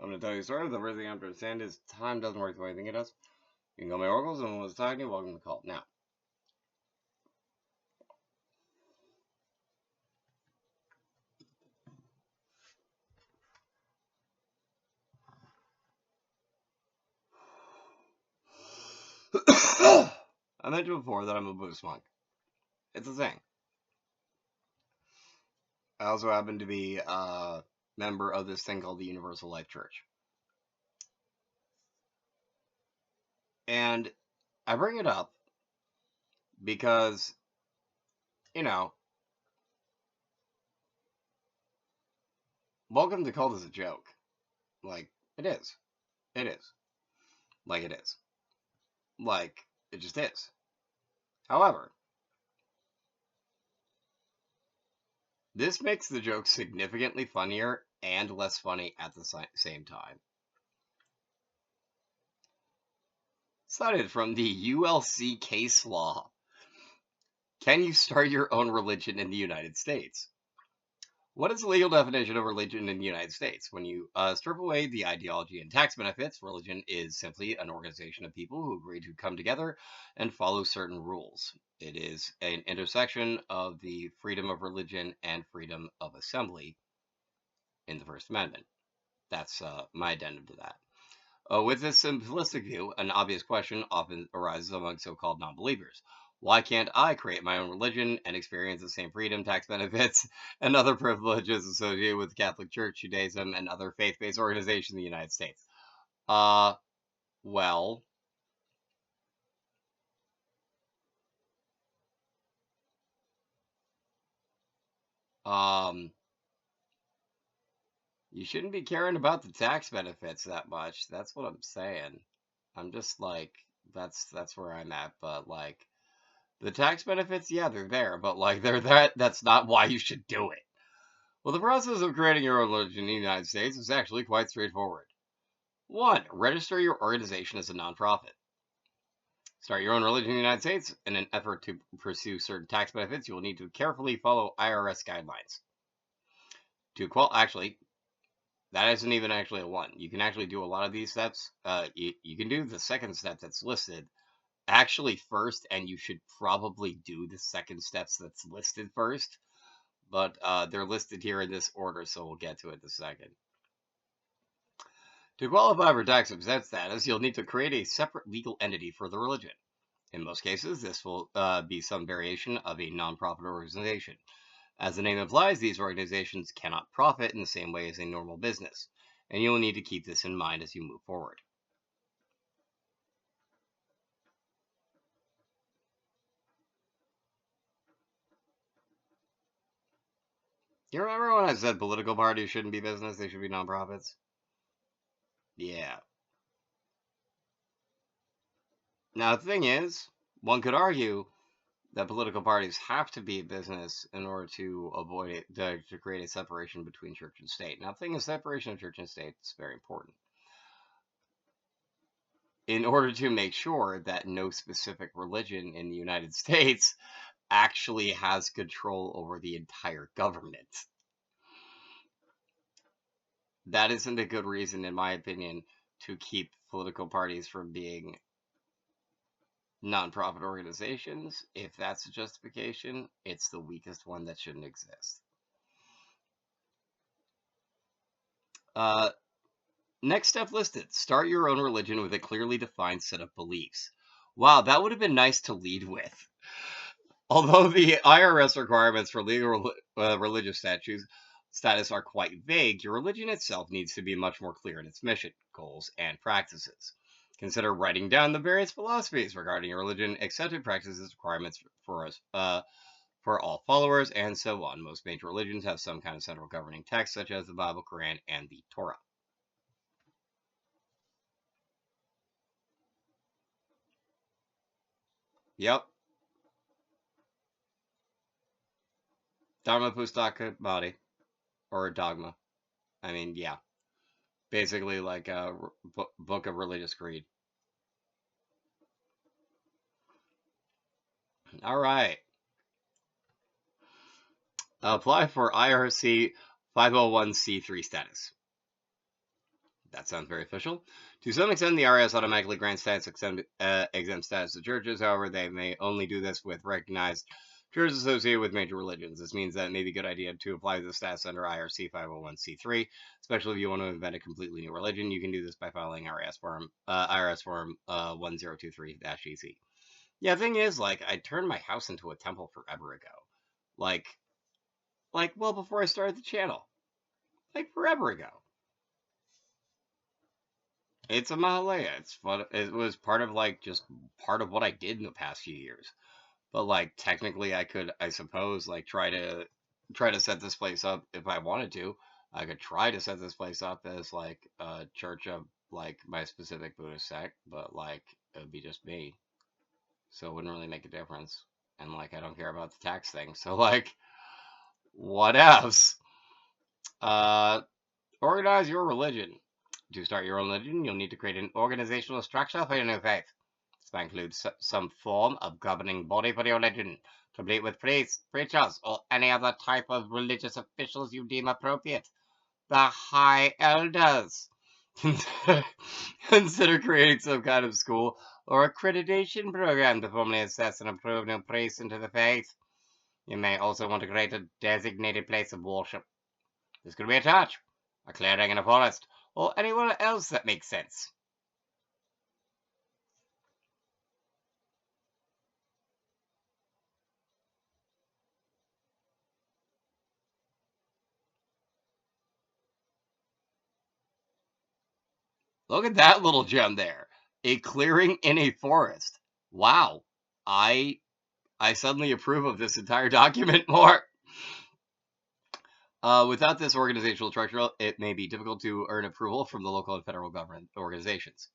I'm going to tell you a story. The first thing I have to understand is time doesn't work the way I think it does. You can call me Oracles, and when I was talking to you, welcome to the call. Now, I mentioned before that I'm a Buddhist monk. It's a thing. I also happen to be a member of this thing called the Universal Life Church. And I bring it up because, you know, welcome to cult is a joke. Like, it is. It is. Like, it is. Like, it just is. However, this makes the joke significantly funnier and less funny at the same time. Cited from the ULC case law. Can you start your own religion in the United States? What is the legal definition of religion in the United States? When you strip away the ideology and tax benefits, religion is simply an organization of people who agree to come together and follow certain rules. It is an intersection of the freedom of religion and freedom of assembly in the First Amendment. That's my addendum to that. With this simplistic view, an obvious question often arises among so-called non-believers. Why can't I create my own religion and experience the same freedom, tax benefits, and other privileges associated with the Catholic Church, Judaism, and other faith-based organizations in the United States? Well, you shouldn't be caring about the tax benefits that much. That's what I'm saying. I'm just like, that's where I'm at, but like, the tax benefits, yeah, they're there, but like they're that that's not why you should do it. Well, the process of creating your own religion in the United States is actually quite straightforward. 1. Register your organization as a nonprofit. Start your own religion in the United States. In an effort to pursue certain tax benefits, you will need to carefully follow IRS guidelines. Actually, that isn't even actually a 1. You can actually do a lot of these steps. You can do the second step that's listed actually first, and you should probably do the second steps that's listed first. But they're listed here in this order, so we'll get to it in a second. To qualify for tax exempt status, you'll need to create a separate legal entity for the religion. In most cases, this will be some variation of a nonprofit organization. As the name implies, these organizations cannot profit in the same way as a normal business, and you'll need to keep this in mind as you move forward. You remember when I said political parties shouldn't be business, they should be nonprofits? Yeah. Now, the thing is, one could argue that political parties have to be a business in order to avoid it, to create a separation between church and state. Now, the thing is, separation of church and state is very important. In order to make sure that no specific religion in the United States actually has control over the entire government. That isn't a good reason, in my opinion, to keep political parties from being nonprofit organizations. If that's a justification, it's the weakest one that shouldn't exist. Next step listed, start your own religion with a clearly defined set of beliefs. Wow, that would have been nice to lead with. Although the IRS requirements for legal religious status are quite vague, your religion itself needs to be much more clear in its mission, goals, and practices. Consider writing down the various philosophies regarding your religion, accepted practices, requirements for us, for all followers, and so on. Most major religions have some kind of central governing text, such as the Bible, Quran, and the Torah. Yep. Dharma Pustaka Body. Or a dogma. I mean, yeah. Basically, like a book of religious creed. All right. Apply for IRC 501c3 status. That sounds very official. To some extent, the IRS automatically grants tax exempt status to churches. However, they may only do this with recognized churches associated with major religions. This means that it may be a good idea to apply the status under IRC 501c3, especially if you want to invent a completely new religion. You can do this by filing IRS form 1023-EC. Yeah, the thing is, like, I turned my house into a temple forever ago. Like, well before I started the channel. Like, forever ago. It's a Mahalaya. It's fun. It was part of just part of what I did in the past few years. But like technically, I could, I suppose, like try to set this place up if I wanted to. I could try to set this place up as like a church of like my specific Buddhist sect, but like it would be just me, so it wouldn't really make a difference. And like I don't care about the tax thing, so like what else? Uh, Organize your religion. To start your own religion, you'll need to create an organizational structure for your new faith. This might include some form of governing body for your religion, complete with priests, preachers, or any other type of religious officials you deem appropriate. The High Elders. Consider creating some kind of school or accreditation program to formally assess and approve new priests into the faith. You may also want to create a designated place of worship. This could be a church, a clearing in a forest, or anywhere else that makes sense. Look at that little gem there. A clearing in a forest. Wow. I suddenly approve of this entire document more. Without this organizational structure, it may be difficult to earn approval from the local and federal government organizations.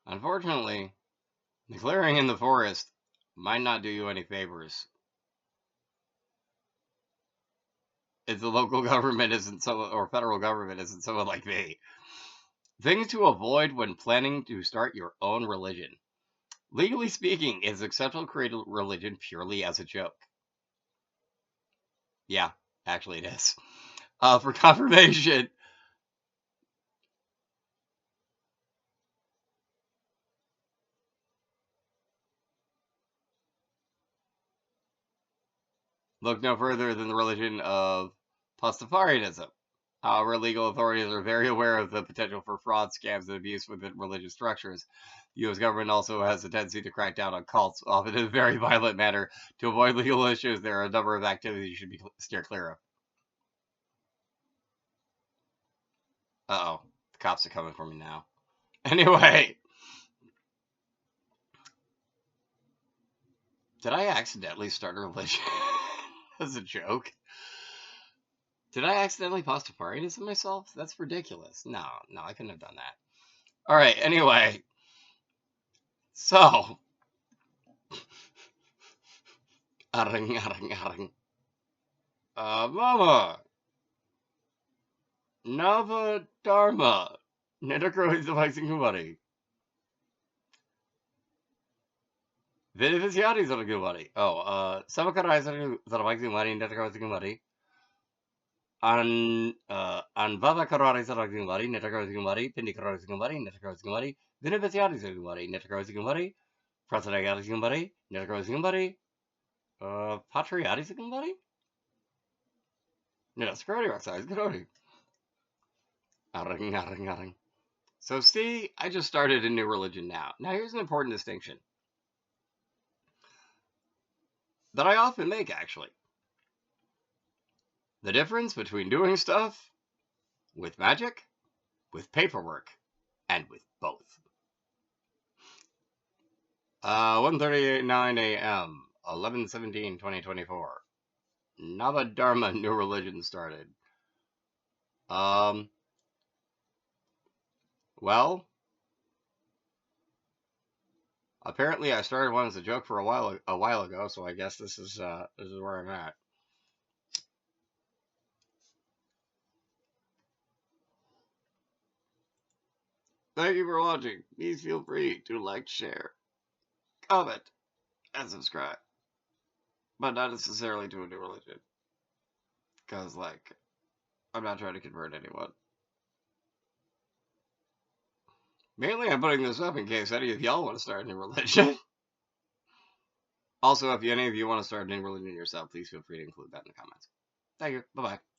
Unfortunately, the clearing in the forest might not do you any favors if the local government isn't someone, or federal government isn't someone like me. Things to avoid when planning to start your own religion. Legally speaking, it's acceptable to create a religion purely as a joke. Yeah, actually it is. For confirmation, look no further than the religion of Pastafarianism. However, legal authorities are very aware of the potential for fraud, scams, and abuse within religious structures. The U.S. government also has a tendency to crack down on cults, often in a very violent manner. To avoid legal issues, there are a number of activities you should steer clear of. Uh-oh. The cops are coming for me now. Anyway. Did I accidentally start a religion as a joke? Did I accidentally Pastafarianism myself? That's ridiculous. No, I couldn't have done that. Alright, anyway. So. Arang. Mama. Nava Dharma. Nedakrois the Waxing Kumari. Beneficiaries of the Kumari. Oh, Samakarais of the Waxing Kumari, Nedakrois Kumari. Anvava Kararis of the Kumari, Nedakrois Kumari, Pindikaros Kumari, Nedakrois Kumari. Beneficiaries of the Kumari, Nedakrois Kumari. Prasanagaris Kumari, Nedakrois Kumari. Patriatis Kumari? No, security Rockside, Kumari. Arang. So see, I just started a new religion now. Now here's an important distinction that I often make, actually. The difference between doing stuff with magic, with paperwork, and with both. 1:39 a.m., 11/17/2024. Navadharma New Religion started. Well, apparently I started one as a joke for a while ago, so I guess this is where I'm at. Thank you for watching. Please feel free to like, share, comment, and subscribe. But not necessarily to a new religion. Because, like, I'm not trying to convert anyone. Mainly, I'm putting this up in case any of y'all want to start a new religion. Also, if any of you want to start a new religion yourself, please feel free to include that in the comments. Thank you. Bye-bye.